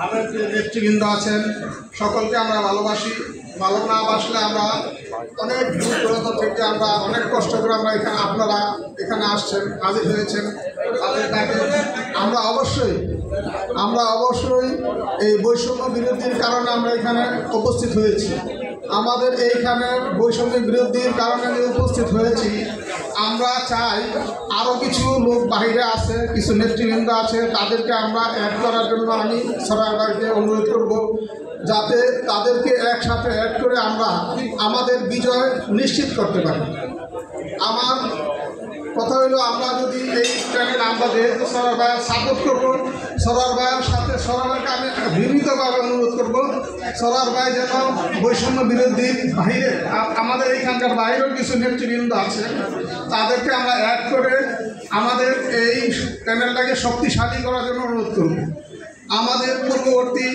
আমাদের যে নেতৃবৃন্দ আছেন সকলকে আমরা ভালোবাসি। ভালো না বাসলে আমরা অনেক দূর দূরান্ত থেকে আমরা অনেক কষ্ট করে আমরা এখানে আপনারা এখানে আসছেন, হাজির হয়েছেন। তাদের ডাকে আমরা অবশ্যই এই বৈষম্য বিরোধীর কারণে আমরা এখানে উপস্থিত হয়েছি। আমাদের এইখানে বৈষম্য বিরোধীর কারণে উপস্থিত হয়েছি। আমরা চাই আরও কিছু লোক বাইরে আছে, কিছু নেতৃবৃন্দ আছে, তাদেরকে আমরা অ্যাড করার জন্য আমি সরকারকে অনুরোধ করব, যাতে তাদেরকে একসাথে অ্যাড করে আমরা আমাদের বিজয় নিশ্চিত করতে পারি। আমার কথা হলো, আমরা যদি এই প্যানেল আমরা যেহেতু সরার ভাইয়ের সাপোর্ট করবো, সরার ভাইয়ের সাথে সরার ভাইকে আমি বিনীতভাবে অনুরোধ করবো, সরার ভাই যেন বৈষম্য বিরোধী বাইরে আমাদের এইখানকার বাইরেও কিছু নেতৃবৃন্দ আছে, তাদেরকে আমরা অ্যাড করে আমাদের এই প্যানেলটাকে শক্তিশালী করার জন্য অনুরোধ করব। আমাদের পূর্ববর্তী